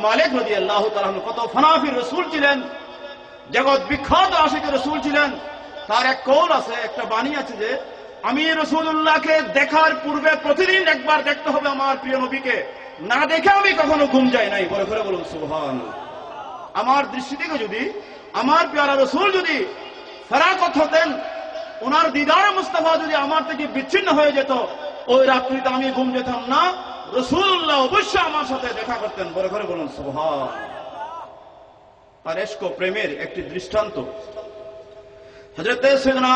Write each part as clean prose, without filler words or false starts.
মালিক রাদিয়াল্লাহু তাআলা কত ফানাফির রাসূল ছিলেন, জগৎ বিখ্যাত আশিক রাসূল ছিলেন। তার এক কৌল আছে, একটা বাণী আছে যে আমি রাসূলুল্লাহকে দেখার পূর্বে প্রতিদিন একবার দেখতে হবে আমার প্রিয় নবীকে, না দেখে আমি কখনো ঘুম যাই নাই। বলে করে বলুন সুবহানাল্লাহ। আমার দৃষ্টি থেকে যদি আমার পেয়ারা রাসূল যদি ফেরাকত হতেন, ওনার দিদার মুস্তাফা যদি আমার থেকে বিচ্ছিন্ন হয়ে যেত, ওই রাত্রিতে আমি ঘুম যেতাম না, রাসূলুল্লাহ অবশ্যই আমার সাথে দেখা করতেন। বলে করে বলুন সুবহানাল্লাহ। আর ইশক ও প্রেমের একটি দৃষ্টান্ত হযরত সাইয়েদনা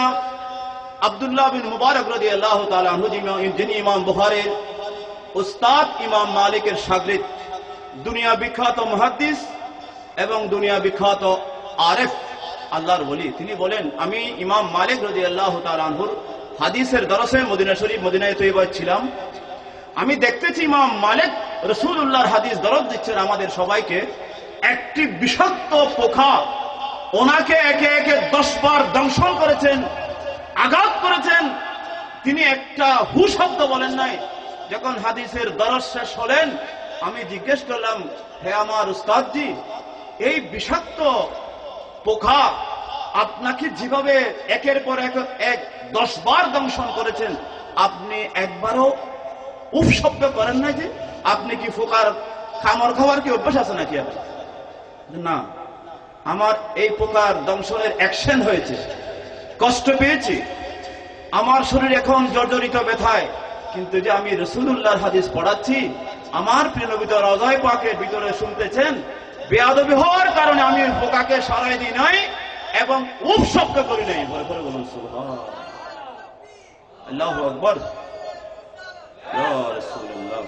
আব্দুল্লাহ বিন মুবারক রাদিয়াল্লাহু তাআলা আনহু, যিনি ইমাম বুখারীর উস্তাদ ইমাম মালিকের শাগির্দ, দুনিয়া বিখ্যাত মুহাদ্দিস এবং দুনিয়া বিখ্যাত আরেফ, আল্লাহর ওলি। তিনি বলেন, আমি ইমাম মালিক রাদিয়াল্লাহু তাআলা আনহুর হাদিসের দরসে মদিনা শরীফ মদিনায়ে তৈয়বায় ছিলাম। আমি দেখতেছি ইমাম মালিক রাসূলুল্লাহর হাদিস দরস দিচ্ছেন আমাদের সবাইকে। একটি বিষাক্ত পোকা ওনাকে একে একে 10 বার দংশন করেছেন, আঘাত করেছেন। তিনি একটা হু শব্দ বলেন নাই। যখন হাদিসের দরস শেষ হলেন, আমি জিজ্ঞেস করলাম, হে আমার উস্তাদজি, এই বিষাক্ত পোকা আপনাকে যেভাবে একের পর এক 10 বার দংশন করেছেন, আপনি একবারও উফ শব্দ করেন না? যে আপনি কি পোকার খামর খাওয়ার কি অভ্যাস আছে নাকি? না, আমার এই পোকার দংশনের অ্যাকশন হয়েছে, কষ্ট পেয়েছি, আমার শরীর এখন জর্জরিত ব্যথায়, কিন্তু যে আমি রাসূলুল্লাহর হাদিস পড়াচ্ছি, আমার প্রিয় নবী তো রওজায়ে পাকের ভিতরে শুনতেছেন, বেয়াদবি হওয়ার কারণে আমি পোকাকে সরাই দিই নাই এবং উফ শব্দ করি নাই। বলে করে বলুন সুবহানাল্লাহ, আল্লাহু আকবার, ইয়া রাসূলুল্লাহ।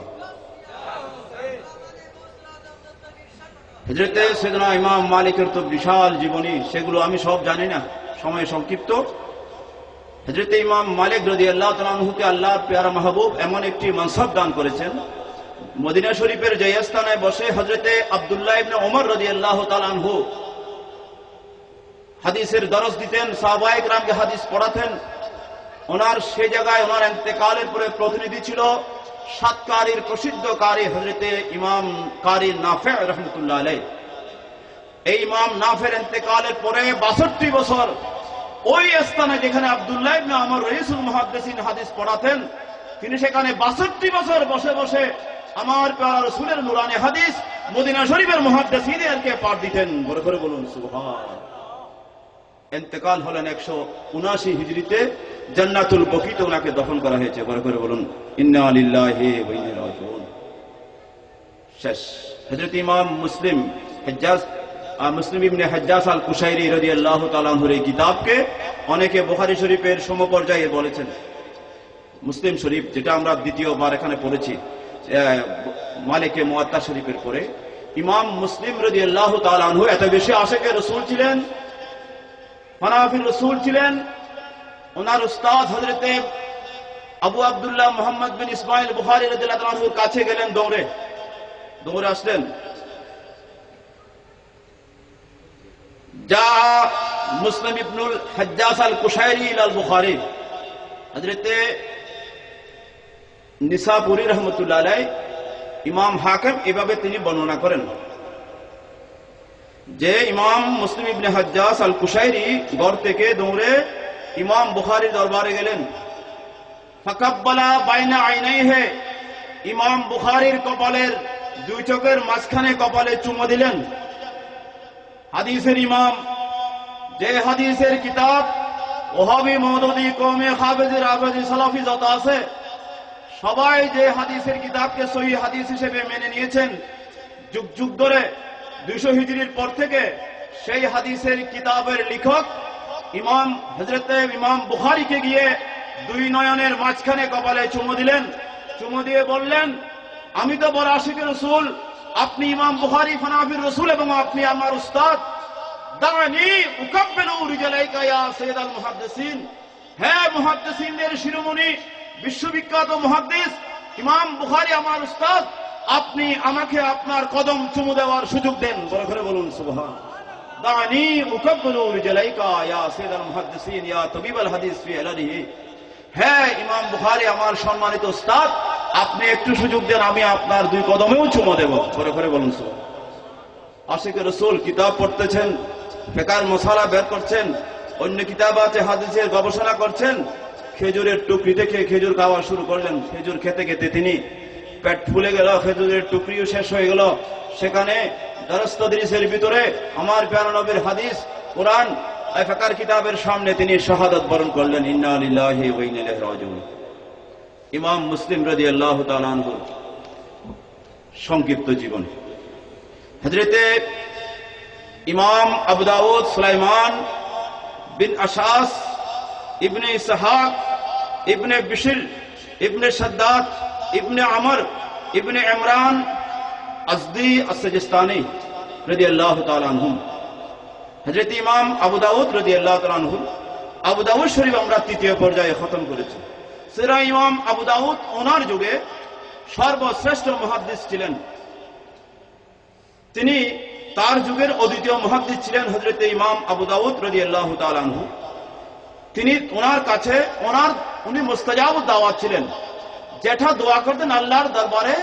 হযরত সাইয়েদনা ইমাম মালিকের তো বিশাল জীবনী, সেগুলো আমি সব জানি না, সময় সংক্ষিপ্ত। হযরত ইমাম মালিক রাদিয়াল্লাহু তাআলা আনহুকে আল্লাহর প্যারা মাহবুব এমন একটি মানসব দান করেছেন, মদিনা শরীফের যে স্থানে বসে হযরত আব্দুল্লাহ ইবনে ওমর রাদিয়াল্লাহু তাআলা আনহু হাদিসের দরস দিতেন, সাহাবায়ে কেরামকে হাদিস পড়াতেন। ওনার সে জায়গায় ওনার ইন্তেকালের পরে প্রতিনিধি ছিল সাতকারীর প্রসিদ্ধ কারি হযরত ইমাম কারি নাফি রাহমাতুল্লাহ আলাইহি। এই ইমাম নাফির ইন্তেকালের পরে 62 বছর ওই স্থানে যেখানে আব্দুল্লাহ ইবনে ওমর রাইসুল মুহাদ্দিসিন হাদিস পড়াতেন, তিনি সেখানে 62 বছর বসে বসে আমার প্যারা রাসূলের নূরানি হাদিস মদিনা শরীফের মুহাদ্দিসিনদেরকে পাঠ দিতেন। বলে করে বলুন সুবহানাল্লাহ। ইন্তেকাল হলেন 179 হিজরিতে, জান্নাতুল বকিতে ওনাকে দফন করা হয়েছে। বলে করে বলুন ইন্না লিল্লাহি ওয়া ইন্না ইলাইহি রাজিউন। শেষ। হযরত ইমাম মুসলিম ইবনে হাজ্জাজ আল কুশাইরি রাদিয়াল্লাহু তাআলা আনহুর এই কিতাবকে অনেকে বুখারী শরীফের সমপর্যায়ে বলেছেন। মুসলিম শরীফ, যেটা আমরা দ্বিতীয়বার এখানে পড়েছি মালিকে মুয়াত্তা শরীফের পরে, ইমাম মুসলিম রাদিয়াল্লাহু তাআলা আনহু এত বেশি আশিকে রাসূল ছিলেন, ফানাফির রাসূল ছিলেন। ওনার উস্তাদ হযরত আবু আব্দুল্লাহ মুহাম্মদ বিন ইসমাইল বুখারী রাদিয়াল্লাহু তাআলা আনহুর কাছে গেলেন, দৌড়ে আসলেন। যা মুসলিম ইবনুল হাজ্জাজ আল কুশাইরি ইলাল বুখারী, হযরত নিসাপুরি রহমতুল্লাহ আলাইহি, ইমাম হাকিম এভাবে তিনি বর্ণনা করেন যে ইমাম মুসলিম ইবনে হাজ্জাজ আল কুশাইরি ঘর থেকে দৌড়ে ইমাম বুখারীর দরবারে গেলেন। ফাকাব্বালা বাইনা আইনাইহি, ইমাম বুখারীর কপালের দুই চোখের মাঝখানে কপালে চুমো দিলেন। হাদিসের ইমাম, যে হাদিসের কিতাব ওহাবি মওদুদি কওমে হাফেজ রাবেজি সালাফি যত আছে, সবাই যে হাদিসের কিতাবকে সহিহ হাদিস হিসেবে মেনে নিয়েছেন যুগ যুগ ধরে, 200 হিজরির পর থেকে, সেই হাদিসের কিতাবের লেখক ইমাম হযরত ইমাম বুখারীকে গিয়ে দুই নয়নের মাঝখানে কপালে চুমো দিলেন। চুমো দিয়ে বললেন, আমি তো বড় আশিকের রাসূল, আপনি ইমাম বুখারী ফানাফির রাসূল এবং আপনি আমার উস্তাদ। দানি উকাব্বিলু রিজালাইকা ইয়া সাইয়্যিদাল মুহাদ্দিসিন, হে মুহাদ্দিসিনদের শিরোমণি, বিশ্ববিখ্যাত মুহাদ্দিস ইমাম বুখারী আমার উস্তাদ, আপনি আমাকে আপনার কদম চুমু দেওয়ার সুযোগ দেন। বলে করে বলুন সুবহানাল্লাহ। দানি উকাব্বিলু রিজালাইকা ইয়া সাইয়্যিদাল মুহাদ্দিসিন ইয়া তাবিবাল হাদিস ফি আলাদিহি, হে ইমাম বুখারী আমার সম্মানিত উস্তাদ, আপনি একটু সুযোগ দেন, আমি আপনার 2 কদমেও চুমো দেব। করে করে বলুন সুবহান। আশিকে রসুল কিতাব পড়তেছেন, ফিকহের মশালা বের করছেন, অন্য কিতাব আছে হাদিসের গবেষণা করছেন, খেজুরের টুকরি থেকে খেজুর খাওয়া শুরু করলেন। খেজুর খেতে খেতে তিনি পেট ফুলে গেল, খেজুরের টুকরিও শেষ হয়ে গেল। সেখানে দরস তদরিসের ভিতরে আমার প্যারা নবীর হাদিস কোরআন ফিকহের কিতাবের সামনে তিনি শাহাদাত বরণ করলেন। ইন্না লিল্লাহি ওয়া ইন্না ইলাইহি রাজিউন। ইমাম মুসলিম রাদিয়াল্লাহু তাআলা আনহু সংক্ষিপ্ত জীবন। হযরতে ইমাম আবু দাউদ সুলাইমান বিন আশাস ইবনে ইসহাক ইবনে বিশর ইবনে শাদ্দাদ ইবনে আমর ইবনে ইমরান আজদি আস-সিজিস্তানি রাদিয়াল্লাহু তাআলা আনহুম। হযরত ইমাম আবু দাউদ রাদিয়াল্লাহু তাআলা আনহু আবু দাউদ শরীফ আমরা 3য় পর্যায়ে খতম করেছি। সেরা ইমাম আবু দাউদ ওনার যুগে সর্বশ্রেষ্ঠ মুহাদ্দিস ছিলেন। তিনি তার যুগের অদ্বিতীয় মুহাদ্দিস ছিলেন হযরত ইমাম আবু দাউদ রাদিয়াল্লাহু তাআলা আনহু। তিনি ওনার কাছে উনি মুস্তাজাবুদ দাওয়াত ছিলেন। যেটা দোয়া করতেন আল্লাহর দরবারে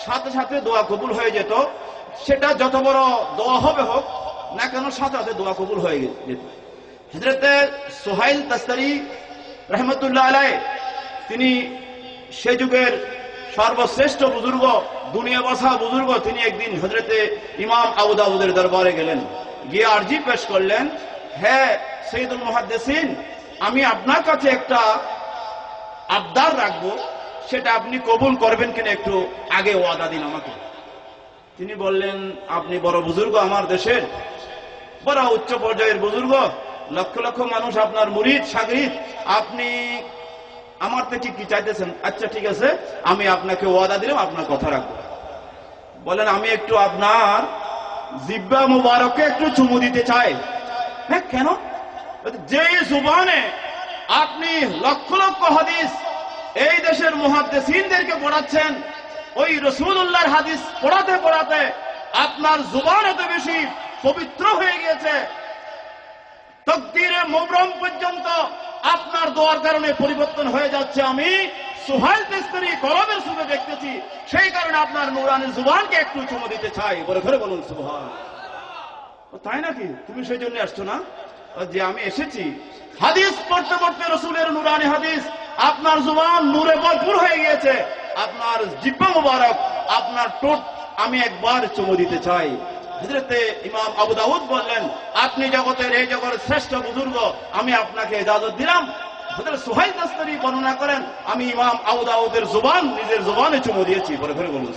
সাথে সাথে দোয়া কবুল হয়ে যেত। সেটা যত বড় দোয়া হবে হোক না কেন, সাথে সাথে দোয়া কবুল হয়ে যেত। হযরত সুহাইল তাস্তারি রহমতুল্লাহ আলাইহি তিনি সে যুগের সর্বশ্রেষ্ঠ বুজুর্গ, দুনিয়া বাসা বুজুর্গ। তিনি একদিন হযরতে ইমাম আবু দাউদের দরবারে গেলেন, গিয়ে আরজি পেশ করলেন, হে সৈয়দুল মুহাদ্দিসিন, আমি আপনার কাছে একটা আবদার রাখবো, সেটা আপনি কবুল করবেন কিনা একটু আগে ওয়াদা দিন আমাকে। তিনি বললেন, আপনি বড় বুজুর্গ, আমার দেশের বড় উচ্চ পর্যায়ের বুজুর্গ, লক্ষ লক্ষ মানুষ আপনার মুরিদ শাগরিদ, আপনি আমার থেকে কি চাইতেছেন? আচ্ছা ঠিক আছে, আমি আপনাকে ওয়াদা দিলাম, আপনার কথা রাখবো। বলেন, আমি একটু আপনার জিহ্বা মুবারকে একটু চুমু দিতে চাই। হ্যাঁ, কেন? যে জুবানে আপনি লক্ষ লক্ষ হাদিস এই দেশের মুহাদ্দিসিনদেরকে পড়াচ্ছেন, ওই রাসূলুল্লাহর হাদিস পড়াতে পড়াতে আপনার জুবান এত বেশি পবিত্র হয়ে গিয়েছে, তাকদীরে মুবরম পর্যন্ত আপনার দোয়ার কারণে পরিবর্তন হয়ে যাচ্ছে। আমি সুহাইল তাস্তারি কলমের সুরে দেখতেছি, সেই কারণে আপনার নূরানী জুবানকে একটু চুমু দিতে চাই। বলে ঘরে বলুন সুবহান। তাই নাকি? তুমি সেই জন্য আসছো না? যে আমি এসেছি হাদিস পড়তে পড়তে, রাসূলের নূরানী হাদিস, আপনার জুবান নূরে ভরপুর হয়ে গিয়েছে, আপনার জিহ্বা মুবারক, আপনার ঠোঁট আমি একবার চুমু দিতে চাই। হযরতে ইমাম আবু দাউদ বললেন, আপনি জগতের এই জগতের শ্রেষ্ঠ বুজুর্গ, আমি আপনাকে ইজাজত দিলাম। হযরত সুহাইল তাস্তারি বর্ণনা করেন, আমি ইমাম আবু দাউদের জুবান নিজের জুবানে চুমু দিয়েছি। বলে ঘরে বলুন।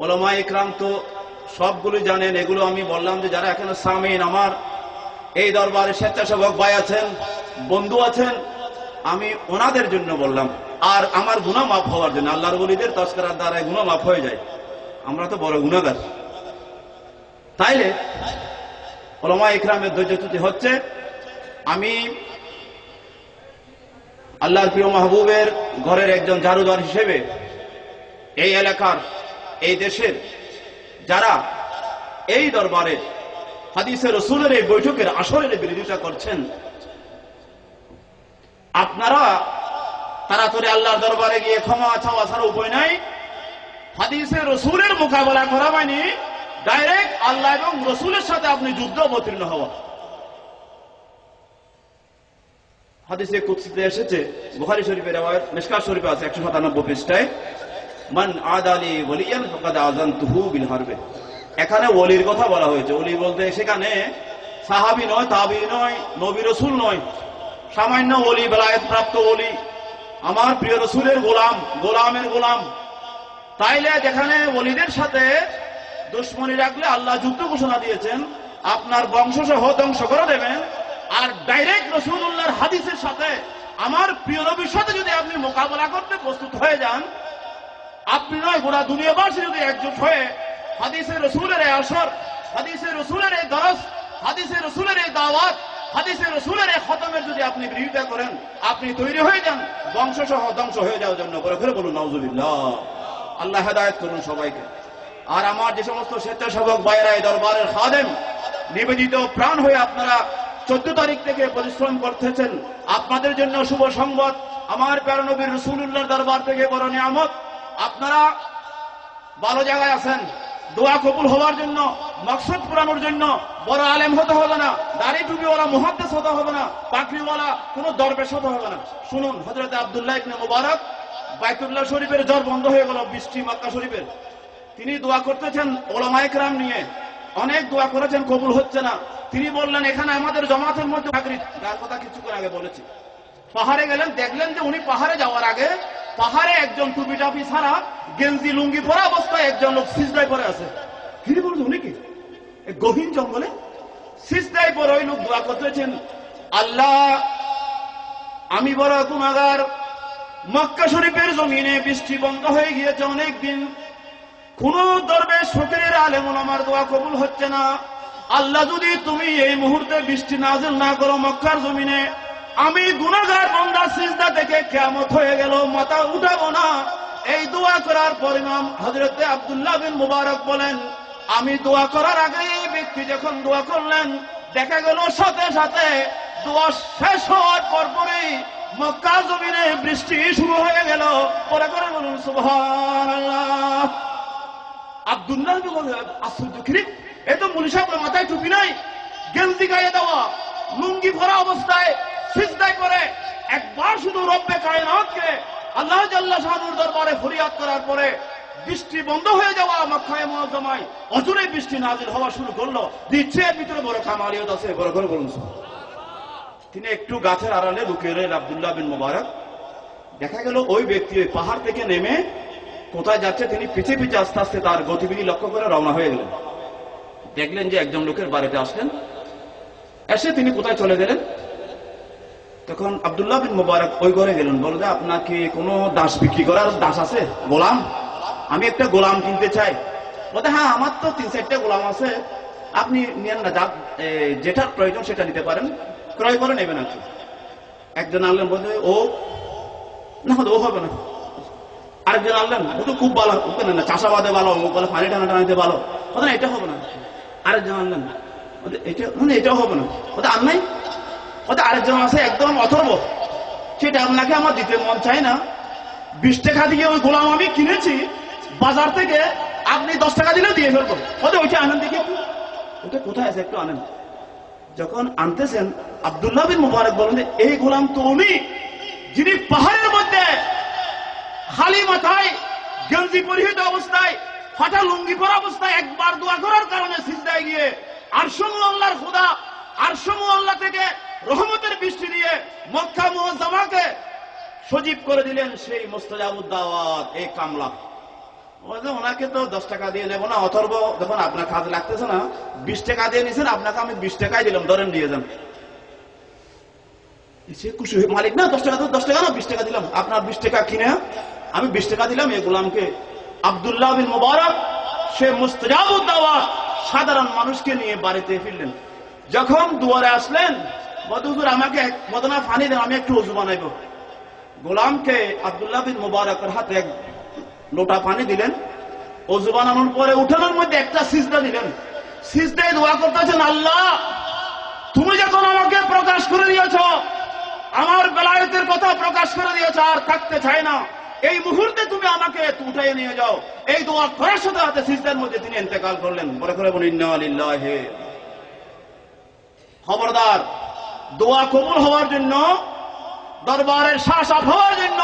উলামা ইকরাম তো সবগুলো জানেন, এগুলো আমি বললাম যে যারা এখানে সামিন, আমার এই দরবারে স্বেচ্ছাসেবক ভাই আছেন, বন্ধু আছেন, আমি ওনাদের জন্য বললাম, আর আমার গুনাহ মাফ হওয়ার জন্য। আল্লাহর ওলিদের তসকরার দ্বারা গুনাহ মাফ হয়ে যায়, আমরা তো বড় গুনাহগার। তাইলে উলামা ইকরামের ধৈর্যচ্যুতি হচ্ছে। আমি আল্লাহর প্রিয় মাহবুবের ঘরের একজন ঝাড়ুদার হিসেবে এই এলাকার, এই দেশের যারা এই দরবারে হাদিসে রাসূলের এই বৈঠকের আসরের বিরোধিতা করছেন, আপনারা তাড়াতাড়ি আল্লাহর দরবারে গিয়ে ক্ষমা চাওয়া ছাড়া উপায় নাই। হাদিসে রাসূলের মোকাবেলা করা মানে ডাইরেক্ট আল্লাহ এবং রাসূলের সাথে আপনি যুদ্ধ অবতীর্ণ হওয়া। হাদিসে কুদসিতে এসেছে, বুখারী শরীফের riwayat, মিশকাত শরীফে আছে 197 পৃষ্ঠায়, মান আদালি ওয়ালিয়ান ফাকাদ আযানতুহু বিল হারবে। এখানে ওলির কথা বলা হয়েছে। ওলি বলতে সেখানে সাহাবী নয়, তাবী নয়, নবী রাসূল নয়, সামান্য ওলি, বেলায়েত প্রাপ্ত ওলি, আমার প্রিয় রাসূলের গোলাম, গোলামের গোলাম। তাইলে যেখানে ওলিদের সাথে দুশমনী রাখলে আল্লাহ যুদ্ধ ঘোষণা দিয়েছেন, আপনার বংশসহ ধ্বংস করে দেবেন। আর ডাইরেক্ট রাসূলুল্লাহর হাদিসের সাথে, আমার প্রিয় নবীর সাথে যদি আপনি মোকাবেলা করতে প্রস্তুত হয়ে যান, আপনি নয় গোটা দুনিয়াবাসী যদি একজোট হয়ে হাদিসে রাসূলের এই আসর, হাদিসে রাসূলের এই দরস, হাদিসে রাসূলের এই দাওয়াত, হাদিসে রাসূলের এই খতমের যদি আপনি বিরোধিতা করেন, আপনি তৈরি হয়ে যান বংশসহ ধ্বংস হয়ে যাওয়ার জন্য। করে করে বলুন নাউজুবিল্লাহ। আল্লাহ হেদায়েত করুন সবাইকে। আর আমার যে সমস্ত স্বেচ্ছাসেবক ভাইয়েরা এই দরবারের খাদেম, নিবেদিত প্রাণ হয়ে আপনারা 14 তারিখ থেকে পরিশ্রম করতেছেন, আপনাদের জন্য শুভ সংবাদ। আমার প্যারা নবী রাসূলুল্লাহর দরবার থেকে বড় নিয়ামত। আপনারা ভালো জায়গায় আছেন, দোয়া কবুল হওয়ার জন্য, মকসদ পূরণের জন্য বড় আলেম হতে হবে না, দাড়ি টুপিওয়ালা মুহাদ্দিস হতে হবে না, পাগড়িওয়ালা কোনো দরবেশ হতে হবে না। শুনুন, হযরত আব্দুল্লাহ ইবনে মুবারক বাইতুল্লাহ শরীফের জ্বর বন্ধ হয়ে গেল, বৃষ্টি মক্কা শরীফের। তিনি দোয়া করতেছেন উলামায়ে কেরাম নিয়ে, অনেক দোয়া করেছেন, কবুল হচ্ছে না। তিনি বললেন, এখানে আমাদের জমাতের মধ্যে পাগড়ি, তার কথা কিছুক্ষণ আগে বলেছি। পাহাড়ে গেলেন, দেখলেন যে উনি পাহাড়ে যাওয়ার আগে পাহাড়ে একজন টুপি টাপি ছাড়া গেঞ্জি লুঙ্গি পরা অবস্থায় একজন লোক সিজদায় পড়ে আছে। কি বলছে, উনি কি গহীন জঙ্গলে সিজদায় পড়ে ওই লোক দোয়া করতেছেন, আল্লাহ আমি বড় গুনাহগার, মক্কা শরীফের জমিনে বৃষ্টি বন্ধ হয়ে গিয়েছে অনেক দিন, কোন দরবেশ ফকির আলেম ওলামার দোয়া কবুল হচ্ছে না। আল্লাহ যদি তুমি এই মুহূর্তে বৃষ্টি নাযিল না করো মক্কার জমিনে, আমি গুনাহগার বান্দা সিজদা থেকে কিয়ামত হয়ে গেল মাথা উঠাবো না। এই দোয়া করার পর ইমাম হযরত আব্দুল্লাহ বিন মুবারক বলেন, আমি দোয়া করার আগে এই ব্যক্তি যখন দোয়া করলেন, দেখা গেল সাথে সাথে দোয়া শেষ হওয়ার পরপরই মক্কা জমিনে বৃষ্টি শুরু হয়ে গেল। পরে করে বলুন সুবহানাল্লাহ। আব্দুল্লাহ বিন মুবারক আশ্চর্য, কি এ তো মুলি সাহেবের মাথায় টুপি নাই, গেঞ্জি গায়ে দেওয়া, লুঙ্গি ভরা অবস্থায় সিজদায় করে একবার শুধু রব্বে কায়নাতকে আল্লাহ জাল্লা শানুর দরবারে ফরিয়াদ করার পরে বৃষ্টি বন্ধ হয়ে যাওয়া মক্কায়ে মুআজ্জামায় অজরে বৃষ্টি নাযিল হওয়া শুরু করলো। দিচ্ছে ভিতরে বড় কামালিয়ত আছে, বড় করে বলুন। তিনি একটু গাছের আড়ালে লুকিয়ে রইলেন আব্দুল্লাহ বিন মুবারক। দেখা গেল ওই ব্যক্তি পাহাড় থেকে নেমে কোথায় যাচ্ছে, তিনি পিছে পিছে আস্তে আস্তে তার গতিবিধি লক্ষ্য করে রওনা হয়ে গেলেন। দেখলেন যে একজন লোকের বাড়িতে আসলেন, এসে তিনি কোথায় চলে গেলেন। তখন আব্দুল্লাহ বিন মুবারক ওই ঘরে গেলেন, বললেন আপনার কি কোনো দাস বিক্রি করার দাস আছে, গোলাম? আমি একটা গোলাম কিনতে চাই। বলতে হ্যাঁ, আমার তো 3-4টা গোলাম আছে, আপনি নেন না, যেটার প্রয়োজন সেটা নিতে পারেন, ক্রয় করে নেবেন। আর একজন আনলেন, বলতে ও না, ও হবে না। আরেকজন আনলেন, ও তো খুব ভালো, ওকে না চাষাবাদে ভালো, ও বলে পানি টানা টানাতে ভালো, বলতে না এটা হবে না। আরেকজন আনলেন, এটা মানে এটাও হবে না। বলতে আর নাই, বলতে আরেকজন আছে একদম অথর্ব, সেটা আপনাকে আমার দিতে মন চায় না, 20 টাকা দিয়ে ওই গোলাম আমি কিনেছি বাজার থেকে, আপনি 10 টাকা দিলে দিয়ে ফেলবো। বলতে ওইটা আনেন দেখি, ওটা কোথায় আছে একটু আনেন। যখন আনতেছেন, আব্দুল্লাহ বিন মুবারক বলেন যে এই গোলাম তো উনি যিনি পাহাড়ের মধ্যে খালি মাথায় গেঞ্জি পরিহিত অবস্থায় ফাটা লুঙ্গি পরা অবস্থায় একবার দোয়া করার কারণে সিজদায় গিয়ে আরশুল্লাহর খোদা আরশুল্লাহ থেকে রহমতের বৃষ্টি দিয়ে মক্কা মুআজ্জামাকে সজীব করে দিলেন। সেই মুস্তাজাবুদ দাওয়াত এই কামলা। ওনাকে তো 10 টাকা দিয়ে নেবো না, অথর্ব যখন আপনার কাজে লাগতেছে না, 20 টাকা দিয়ে নিছেন, আপনাকে আমি 20 টাকাই দিলাম, ধরেন দিয়ে যান। সে খুশি হয়ে, মালিক না 10 টাকা, তো 10 টাকা না 20 টাকা দিলাম, আপনার 20 টাকা কিনে আমি 20 টাকা দিলাম এই গোলামকে। আব্দুল্লাহ বিন মুবারক সে মুস্তাজাবুদ দাওয়াত সাধারণ মানুষকে নিয়ে বাড়িতে ফিরলেন। যখন দুয়ারে আসলেন, বলতে হুজুর আমাকে মদনা পানি দেন, আমি একটু ওযু বানাইব। গোলামকে আব্দুল্লাহ বিন মুবারকের হাতে এক লোটা পানি দিলেন, ওযু বানানোর পরে উঠানোর মধ্যে একটা সিজদা দিলেন। সিজদায় দোয়া করতেছেন, আল্লাহ তুমি যখন আমাকে প্রকাশ করে দিয়েছ, আমার বেলায়েতের কথা প্রকাশ করে দিয়েছ, আর থাকতে চাই না, এই মুহূর্তে তুমি আমাকে উঠাইয়ে নিয়ে যাও। এই দোয়া করার সাথে সাথে সিজদার মধ্যে তিনি ইন্তেকাল করলেন। বলে করে বলেন ইন্না লিল্লাহি। খবরদার, দোয়া কবুল হওয়ার জন্য, দরবারের শাসক হওয়ার জন্য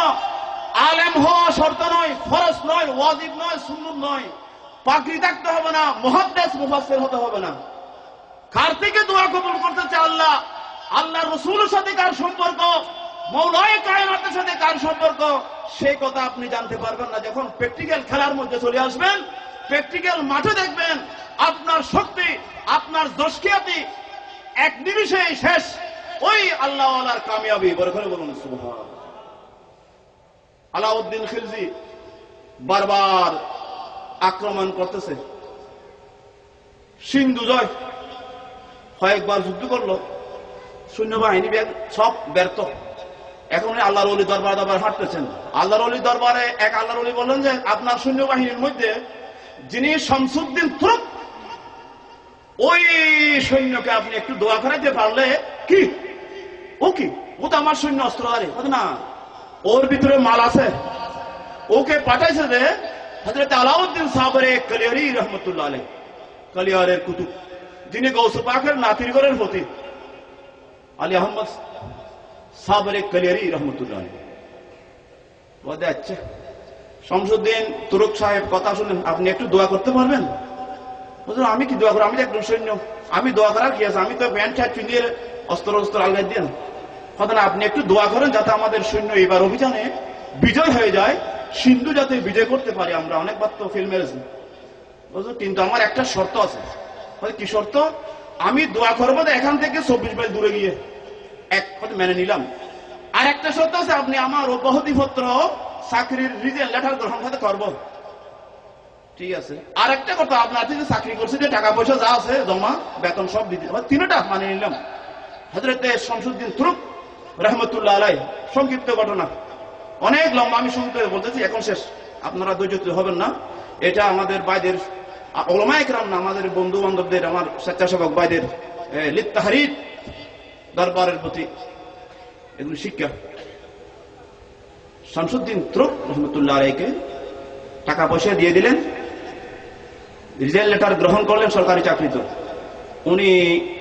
আলেম হওয়া শর্ত নয়, ফরজ নয়, ওয়াজিব নয়, সুন্নত নয়, পাগড়ি থাকতে হবে না, মুহাদ্দিস মুফাসসির হতে হবে না। কার থেকে দোয়া কবুল করতেছে আল্লাহ, আল্লাহ রাসূলের সাথে কার সম্পর্ক, মওলায়ে কায়নাতের সাথে কার সম্পর্ক, সেই কথা আপনি জানতে পারবেন না। যখন প্র্যাকটিক্যাল খেলার মধ্যে চলে আসবেন, প্র্যাকটিক্যাল মাঠে দেখবেন আপনার শক্তি, আপনার দশকিয়াতি এক নিমিষেই শেষ। ওই আল্লাহওয়ালার কামিয়াবি। বলে করে বলুন সুবহান। আলাউদ্দিন খিলজি বারবার আক্রমণ করতেছে, সিন্ধু জয়, কয়েকবার যুদ্ধ করলো, সৈন্যবাহিনী সব ব্যর্থ। এখন আল্লাহর ওলি দরবার হাঁটতেছেন। আল্লাহর ওলি দরবারে এক আল্লাহর ওলি বললেন যে আপনার সৈন্যবাহিনীর মধ্যে যিনি শামসুদ্দিন তুরক, ওই সৈন্যকে আপনি একটু দোয়া করাইতে পারলে কি, ও কি, ও তো আমার সৈন্য অস্ত্রধারী। না, ওর ভিতরে মাল আছে। ওকে পাঠাইছে যে হযরত আলাউদ্দিন সাবরে কালিয়ারি রহমতুল্লাহ আলাইহ, কালিয়ারের কুতুব, যিনি গৌসে পাকের নাতির ঘরের প্রতি, আলী আহমদ সাবরে কালিয়ারি রহমতুল্লাহ আলাইহ। বলে আচ্ছা শামসুদ্দিন তুরক সাহেব কথা শুনেন, আপনি একটু দোয়া করতে পারবেন? হুজুর আমি কি দোয়া করব, আমি তো একজন সৈন্য, আমি দোয়া করার কি আছে, আমি তো প্যান্ট শার্ট চুনিয়ে অস্ত্র আলগাই দিয়ে না। কথা না, আপনি একটু দোয়া করেন যাতে আমাদের সৈন্য এবার অভিযানে বিজয় হয়ে যায়, সিন্ধু যাতে বিজয় করতে পারি। আমরা অনেকবার তো ফিল্ম মেরেছি বুঝলো, কিন্তু আমার একটা শর্ত আছে। কি শর্ত? আমি দোয়া করবো এখান থেকে 24 মাইল দূরে গিয়ে। এক কথা মেনে নিলাম। আর একটা শর্ত আছে, আপনি আমার অব্যাহতিপত্র চাকরির রিজেন্ট লেটার গ্রহণ করতে করবো। ঠিক আছে। আর একটা কথা, আপনার থেকে চাকরি করছে যে টাকা পয়সা যা আছে জমা বেতন সব দিতে, তিনটা মানে নিলাম। হযরত শামসুদ্দিন তুরক রহমতুল্লাহ আলাইহ, সংক্ষিপ্ত ঘটনা, অনেক লম্বা, আমি শুনতে বলতেছি, এখন শেষ, আপনারা ধৈর্য হবেন না। এটা আমাদের ভাইদের উলামায়ে কেরাম না, আমাদের বন্ধু বান্ধবদের, আমার স্বেচ্ছাসেবক ভাইদের লিত্তাহরির দরবারের প্রতি এগুলি শিক্ষা। শামসুদ্দিন তুরক রহমতুল্লাহ আলাইহকে টাকা পয়সা দিয়ে দিলেন, রিজেন্ট লেটার গ্রহণ করলেন, সরকারি চাকরি তো। উনি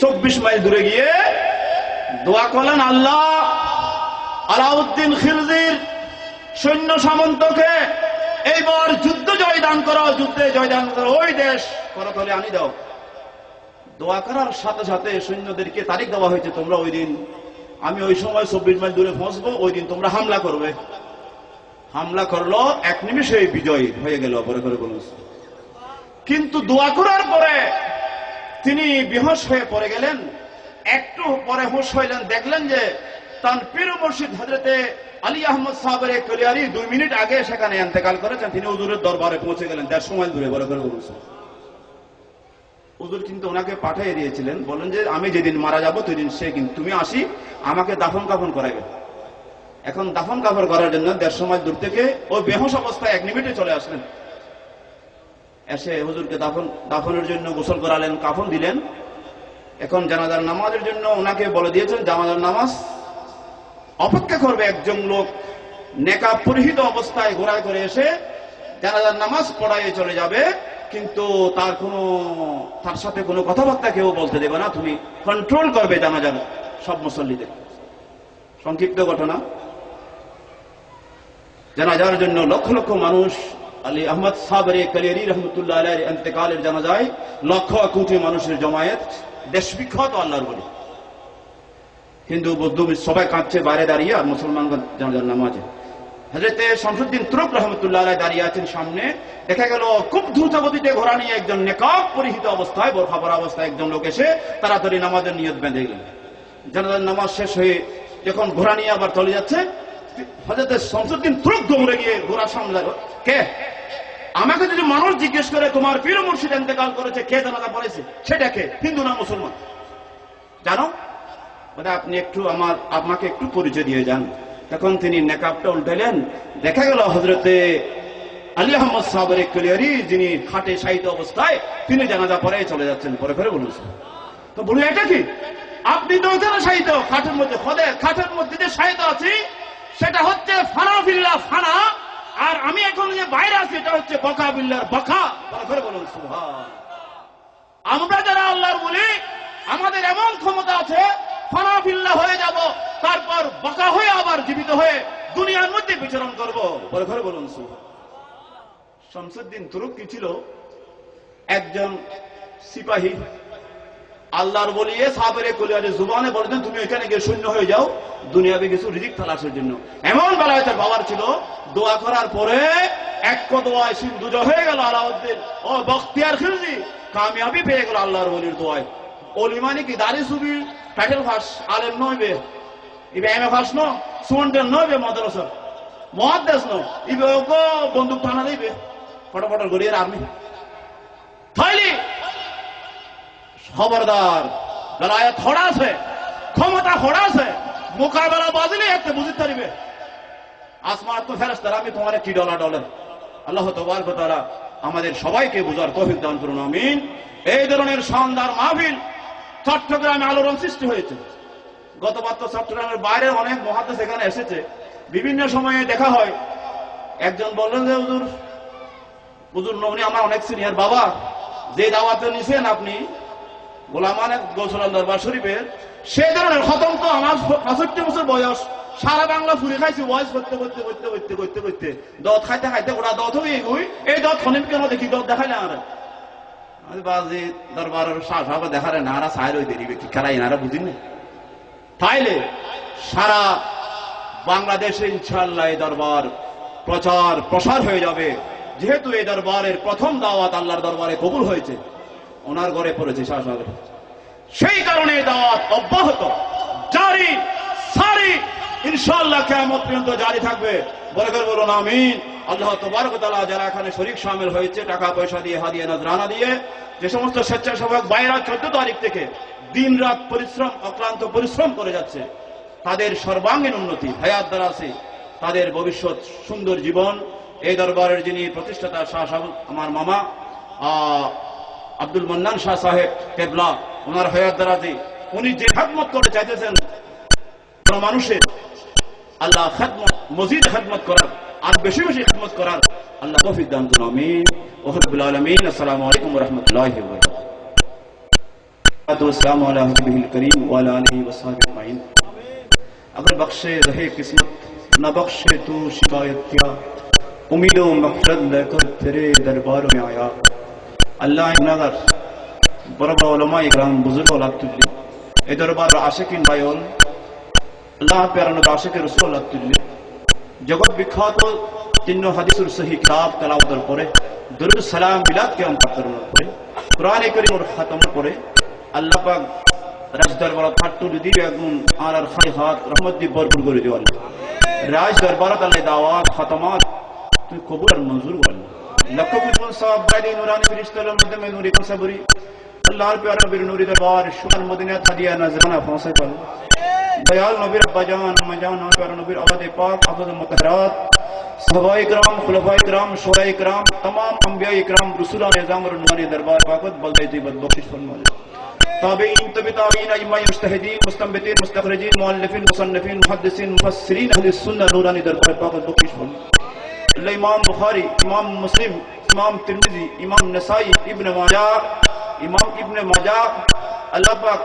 24 মাইল দূরে গিয়ে দোয়া করলেন, আল্লাহ আলাউদ্দিন খিলজির সৈন্য সামন্তকে এইবার যুদ্ধ জয়দান করো, যুদ্ধে জয়দান করো, ওই দেশ করতলে আনি দাও। দোয়া করার সাথে সাথে সৈন্যদেরকে তারিখ দেওয়া হয়েছে, তোমরা ওই দিন, আমি ওই সময় 24 মাইল দূরে পৌঁছবো, ওই দিন তোমরা হামলা করবে। হামলা করলো, 1 নিমিষে বিজয় হয়ে গেল, পরে করে বলুন। কিন্তু দোয়া করার পরে তিনি বেহুশ হয়ে পড়ে গেলেন। একটু পরে হুঁশ হইলেন, দেখলেন যে তার পীর মুর্শিদ হযরতে আলী আহমদ সাবরে কালিয়ারি 2 মিনিট আগে সেখানে ইন্তেকাল করেছেন। তিনি হুজুরের দরবারে পৌঁছে গেলেন 150 মাইল দূরে, বড় করে বলুন। হুজুর কিন্তু ওনাকে পাঠিয়ে দিয়েছিলেন, বলেন যে আমি যেদিন মারা যাব সেই দিন তুমি আসি, আমাকে দাফন কাফন করাবে। এখন দাফন কাফন করার জন্য 150 মাইল দূর থেকে ওই বেহুশ অবস্থায় 1 মিনিটে চলে আসলেন। এসে হুজুরকে দাফনের জন্য গোসল করালেন, কাফন দিলেন। এখন জানাজার নামাজের জন্য ওনাকে বলে দিয়েছেন, জানাজার নামাজ অপেক্ষা করবে একজন লোক নেকাব পরিহিত অবস্থায় ঘোড়ায় করে এসে জানাজার নামাজ পড়ায় চলে যাবে, কিন্তু তার সাথে কোনো কথাবার্তা কেউ বলতে দেবে না, তুমি কন্ট্রোল করবে জানাজার সব মুসল্লিদের। সংক্ষিপ্ত ঘটনা, জানাজার জন্য লক্ষ লক্ষ মানুষ, আলী আহমদ সাবরে কালিয়ারি রহমতুল্লাহ আলাইহির ইন্তেকালের জানাজায় লক্ষ কোটি মানুষের জমায়েত, দেশ বিখ্যাত আল্লাহর বলি। হিন্দু বৌদ্ধ সবাই কাঁদছে বাইরে দাঁড়িয়ে, আর মুসলমানগণ জানাজার নামাজে। হযরতে শামসুদ্দিন তুরক রহমতুল্লাহ আলাইহ দাঁড়িয়ে আছেন সামনে। দেখা গেল খুব দ্রুত গতিতে ঘোড়া নিয়ে একজন নেকাব পরিহিত অবস্থায়, বোরখা পরা অবস্থায় একজন লোক এসে তাড়াতাড়ি নামাজের নিয়ত বেঁধে গেলেন। জানাজার নামাজ শেষ হয়ে যখন ঘোড়া নিয়ে আবার চলে যাচ্ছে, হযরতে শামসুদ্দিন তুরক দৌড়ে গিয়ে ঘোড়া সামলালো। কে? আমাকে যদি মানুষ জিজ্ঞেস করে তোমার পীর মুর্শিদ ইন্তেকাল করেছে, কে জানাজা পড়েছে, সেটা কে, হিন্দু না মুসলমান জানো? বলে আপনি একটু আমাকে একটু পরিচয় দিয়ে যান। তখন তিনি নেকাবটা উল্টালেন, দেখা গেল হযরতে আলী আহমদ সাবরে কালিয়ারি, যিনি খাটে শায়িত অবস্থায়, তিনি জানাজা পড়ে চলে যাচ্ছেন। পরে ফেরে বলুন, তো বলুন এটা কি? আপনি তো ওখানে শায়িত, খাটের মধ্যে, খাটের মধ্যে যে শায়িত আছি সেটা হচ্ছে ফানা বিল্লাহ ফানা, আর আমি এখন যে বাইরে আছি এটা হচ্ছে বকা বিল্লাহর বকা। পরে ফেরে বলুন সুবহান। আমরা যারা আল্লাহর বলি, আমাদের এমন ক্ষমতা আছে, ফানা বিল্লাহ হয়ে যাব, তারপর বকা হয়ে আবার জীবিত হয়ে দুনিয়ার মধ্যে বিচরণ করব। পরে ফেরে বলুন সুবহান। শামসুদ্দিন তুরক কি ছিল? একজন সিপাহী, আল্লাহর বলিয়ে সাবরে কালিয়ারি জুবানে বলতেন, তুমি এখানে গিয়ে শূন্য হয়ে যাও দুনিয়াবে কিছু রিজিক তালাশের জন্য। এমন বেলায় তার বাবার ছিল, দোয়া করার পরে এক দোয়ায় সিন্ধু হয়ে গেল। আলাউদ্দিন ও বখতিয়ার খিলজি কামিয়াবি পেয়ে গেল আল্লাহর বলির দোয়ায়। ওলি মানে কি দাড়ি সুবি টাইটেল ফাঁস আলেম নইবে, ইবে এম এ ফাঁস ন সুন্ডেন নইবে, মাদ্রাসা মহাদ্দেশ ন ইবে ওকে বন্দুক টানা দিবে, ফটাফট গড়িয়ে আর্মি থাইলি। খবরদার, বেলায় থড়া আছে, ক্ষমতা খড়া আছে, মোকাবেলা বাজিলে একটা বুঝতে পারিবে। আসমান তো ফেরেশতারা, আমি তোমার কি ডলা ডলে। আল্লাহ তাবারক ওয়া তাআলা আমাদের সবাইকে বুঝার তৌফিক দান করুন, আমিন। এই ধরনের শানদার মাহফিল চট্টগ্রামে আলোড়ন সৃষ্টি হয়েছে। গতবার তো চট্টগ্রামের বাইরে অনেক মুহাদ্দিস এখানে এসেছে, বিভিন্ন সময়ে দেখা হয়। একজন বললেন যে হুজুর হুজুর উনি আমার অনেক সিনিয়র বাবা, যে দাওয়াতে নিছেন আপনি গোলামান গৌসুলান দরবার শরীফের, সে ধরনের খতম তো আমার 65 বছর বয়স, সারা বাংলা ফুরি খাইছি ওয়াজ করতে করতে করতে করতে করতে করতে দত খাইতে খাইতে ওরা দত হয়ে গই, এই দত খনিম কেন দেখি দত দেখাইলে আর বাজি দরবারের সাহেব দেখারে না আরা সাহের ওই দেরিবে কি কারা এনারা বুঝিন না। তাইলে সারা বাংলাদেশে ইনশাআল্লাহ এই দরবার প্রচার প্রসার হয়ে যাবে। যেহেতু এই দরবারের প্রথম দাওয়াত আল্লাহর দরবারে কবুল হয়েছে, ওনার ঘরে পড়েছে শাহ সাহেব, সেই কারণে দাওয়াত অব্যাহত জারি সারি ইনশাআল্লাহ কিয়ামত পর্যন্ত জারি থাকবে। বলে করে বলুন আমিন। আল্লাহ তাবারক ওয়া তাআলা যারা এখানে শরীক শামিল হয়েছে টাকা পয়সা দিয়ে, হাদিয়া নজরানা দিয়ে, যে সমস্ত স্বেচ্ছাসেবক বাইরা 14 তারিখ থেকে দিন রাত পরিশ্রম অক্লান্ত পরিশ্রম করে যাচ্ছে, তাদের সর্বাঙ্গীন উন্নতি, হায়াত দারাসি, তাদের ভবিষ্যৎ সুন্দর জীবন। এই দরবারের যিনি প্রতিষ্ঠাতা শাহ সাহেব আমার মামা আব্দুল মান্নান শাহ সাহেব কেবলা, ওনার হায়াত দারাজি, উনি যে খেদমত করতে চাইতেছেন মানুষের, আল্লাহ খেদমত মজিদ খেদমত করার, আর বেশি বেশি খেদমত করার আল্লাহ তৌফিক দান করুন আমিন ওয়া রাব্বুল আলামিন। আসসালামু আলাইকুম ওয়া রাহমাতুল্লাহি ওয়া বারাকাতুহু। আসসালামু আলা নবিয়িল করিম ওয়া আলা আলিহি ওয়া সাহবিহি আজমাইন। अगर बख्शे रहे किस्मत न बख्शे तू शिकायत क्या, उम्मीदों मग़फ़िरत लेकर तेरे दरबार में आया। अल्लाह नगर बड़ा बड़ा उलमा इकराम बुजुर्ग औलाद तुल्ली ए दरबार आशिकिन भाईओल अल्लाह प्यारा नबी आशिक रसूल तुल्ली जगत विख्यात তিননো হাদিসের সহি কিতাব তেলাওয়াতের পরে দরুদ সালাম মিলাদ কিয়াম পাঠের পরে কোরআনে কারীমের খতম করে আল্লাহ পাক রাজ দরবারত হাট্টু দিবে একদম আর খায়রাত রহমত দি ভরপুর করে দিও আল্লাহ। রাজ দরবারত আল্লাহ দাওয়াত খতমাত তুই কবুল আর মঞ্জুর কর। লক্ষ কোটি সওয়াব দাদি নুরানি ফেরেশতাদের মাধ্যমে নূরি কসবরি আল্লাহর প্যারা নবীর নূরি দরবার শুকর মদিনা হাদিয়া নজরানা পৌঁছে কর। দয়াল নবীর আব্বাজান আম্মাজান প্যারা নবীর আওলাদ পাক আফজাল মুতাহহারাত সাহাবায়ে کرام খুলাফায়ে کرام শুহাদায়ে کرام तमाम अंबियाए کرام रसूलान निजाम और नूरानी दरबार पाकत बलदे जीवत बख्शिश फरमाए। ताबईन तबी ताबईन इमाम मुजतहिदीन मुस्तंबितीन मुस्तखरिजीन मुअल्लिफीन मुसन्निफीन मुहद्दिसीन मुफस्सिरीन अहले सुन्नत नूरानी दरबार पाकत बख्शिश फरमाए। इमाम बुखारी, इमाम मुस्लिम, इमाम तिरमिजी, इमाम नसाई, इब्न माजा अल्लाह पाक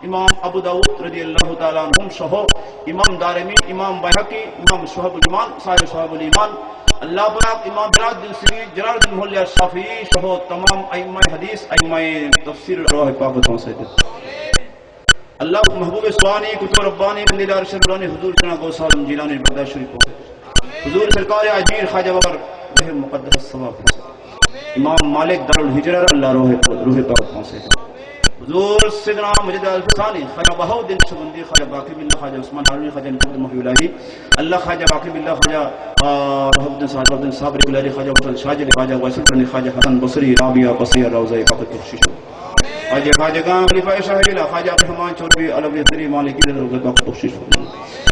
इमाम अबू दाऊद रज़ियल्लाहु ताआला अन्हुम सह इमाम दारिमी, इमाम बैहकी, इमाम शुहबुल ईमान साहिब शुहबुल ईमान अल्लाह पाक इमाम जलालुद्दीन सिद्दीक़ जलालुद्दीन मुहल्ला शाफिई सह तमाम अइम्माए हदीस अइम्माए तफसीर रोह पाक पहुंचे। अल्लाह महबूब सुबानी कुतुब रब्बानी बंदीदार शरबानी हुजूर जना गौस आलम जिलानी बगदाद शरीफ हुजूर सरकार अजमीर ख्वाजा बाबर रह मुक़द्दस सवाब इमाम मालिक दारुल हिजरा अल्लाह रूह पाक पहुंचे। हुजूर सैयदना मुजद्दिद अल-फसानी ख्वाजा बहाउद्दीन सुबंदी ख्वाजा बाकी बिल्लाह ख्वाजा उस्मान हारूनी ख्वाजा नूरुद्दीन महबूबिल्लाही अल्लाह ख्वाजा बाकी बिल्लाह ख्वाजा रहमुद्दीन साबरी गुलारी ख्वाजा वसल शाजिल ख्वाजा वसील ख्वाजा हसन बसरी राबिया बसिया रौज़ा पाक बख्शिश ख्वाजा ख्वाजा खलीफा शाहिला ख्वाजा रहमान चौधरी अलवी तरी मालिकी रौज़ा पाक बख्शिश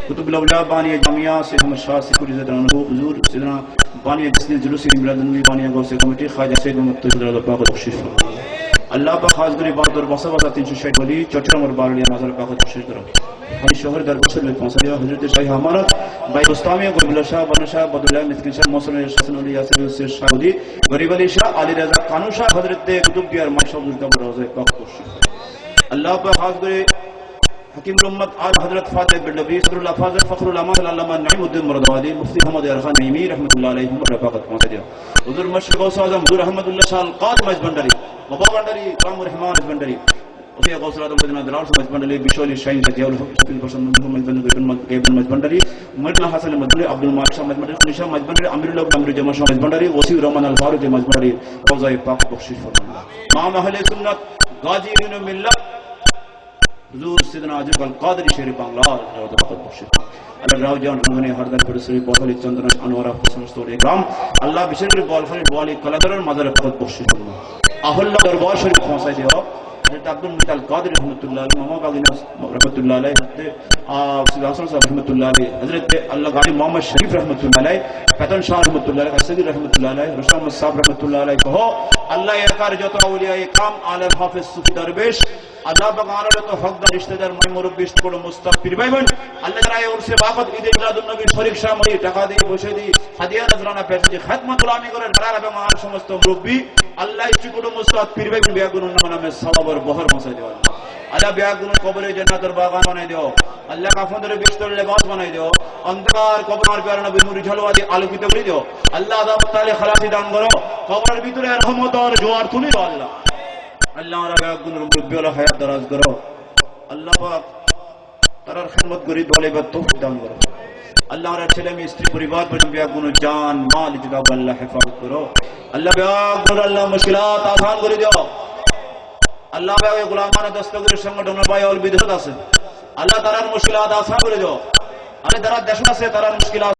कुतुबुल औलिया बानी जामिया से हम शाह सिकुरी ज़दरानहु हुजूर सैयदना बानी जिसने जुलूसी मिलादुन्नबी बानी गौसे कमेटी ख्वाजा सैयद मुहम्मद रौज़ा पाक बख्शिश अल्लाह पाक खास गरी बात और बसा 360 वाली चट्टम और बालिया नजर पाक कोशिश करो हमारी शहर दरबार में पहुंच गया। हजरत शाही हमारत भाई उस्तामी गोबिल शाह बन शाह बदुल्लाह मिस्किन शाह मौसम हसन अली यासिर से शाहदी गरीब अली शाह अली रजा कानू शाह हजरत कुतुब दियार माशाअल्लाह का रोज़े पाक कोशिश अल्लाह पाक खास गरी हकीम उम्मत आल हजरत फातिह बिन नबी सल्लल्लाहु अलैहि वसल्लम फखरुल अमान अल्लामा नईमुद्दीन मुरादाबादी मुफ्ती अहमद अरखान नईमी रहमतुल्लाह अलैहि पाक पहुंच गया। हुजूर मशरिक गौस आजम हुजूर अहमदुल्लाह शाह कादिम मजबंडरी बाबा बंडरी राम रहमान मजबंडरी उसी गौस आजम मदीना दलाल मजबंडरी बिशोली शाहीन सजियाउल हकीम पसंद मजबंडरी मजबंडरी मदना हसन मजबंडरी अब्दुल मालिक शाह मजबंडरी खुनिशा मजबंडरी अमीरुल्लाह अमीर जमा शाह मजबंडरी वसी रहमान अल फारूक मजबंडरी रोज़ा पाक बख्शिश फरमाए। माम अहले सुन्नत गाजी इब्न मिल्लत हुजूर सैयदना अजब अल कादरी शेर बांग्ला रोज़ा पाक बख्शिश अल्लाह राव जान उन्होंने हरदर परिसरी बहली चंद्र अनवर हुसैन स्तोर इकराम अल्लाह बिशर बॉल खरी बॉली कलादर मदर पाक बख्शिश फरमाए। अहल्ला दरबार शरीफ पहुंचाई दियो হযরত আব্দুল মুতাল কাদের রহমাতুল্লাহ আলাইহি, মামা বাগিনা রহমাতুল্লাহ আলাইহি, হযরত হাসান সাহেব রহমাতুল্লাহ আলাইহি, হযরত আল্লাহ গাজী মোহাম্মদ শরীফ রহমাতুল্লাহ আলাইহি, পেতন শাহ রহমাতুল্লাহ আলাইহি, আসদি রহমাতুল্লাহ আলাইহি, রুস্তম সাহেব রহমাতুল্লাহ আলাইহি কহ আল্লাহ একার যত আউলিয়া ইকরাম আলেম হাফেজ সুফি দরবেশ আল্লাহ বাগানের যত হকদার রিশতেদার মই মুরব্বি বড় মুস্তাক পীর ভাই বোন আল্লাহ যারা এই উরসে বাকত ঈদে মিলাদুন নবী শরীক শামরি টাকা দিয়ে বসে দিয়ে হাদিয়া নজরানা পেশে খাদমাতুল আমি করে ধারা এবং আর সমস্ত মুরব্বি আল্লাহ ইচ্ছুকড় মুস্তাক পীর ভাই বোন বিয়াগুন নামে সওয়াবের বহর পৌঁছায় দেওয়া আল্লাহ বিয়াগুন কবরে জান্নাতের বাগান বানাই দিও আল্লাহ কাফনের বিস্তর লেবাস বানাই দিও অন্ধকার কবরের প্যারা নবী নূর ঝলওয়া দিয়ে আলোকিত করে দিও আল্লাহ আযাব তাআলা খালাসি দান করো কবরের ভিতরে রহমত আর জোয়ার তুলি দাও আল্লাহ আল্লাহ আমরা বিয়াগুনের মুরব্বি ওলা হায়াত দারাজ করো আল্লাহ পাক তারার খিদমত করি দলে বা তৌফিক দান করো আল্লাহ আমরা ছেলে মেয়ে স্ত্রী পরিবার পর্যন্ত বিয়াগুন জান মাল ইজদাব আল্লাহ হেফাজত করো আল্লাহ বিয়াগুন আল্লাহ মুশকিলাত আসান করে দিও আল্লাহ ভাই গোলামান দস্তগীর সংগঠনের ভাই অল বিধত আছে আল্লাহ তারার মুশকিলাত আসান করে দাও আরে যারা দেশ আছে তারার মুশকিলাত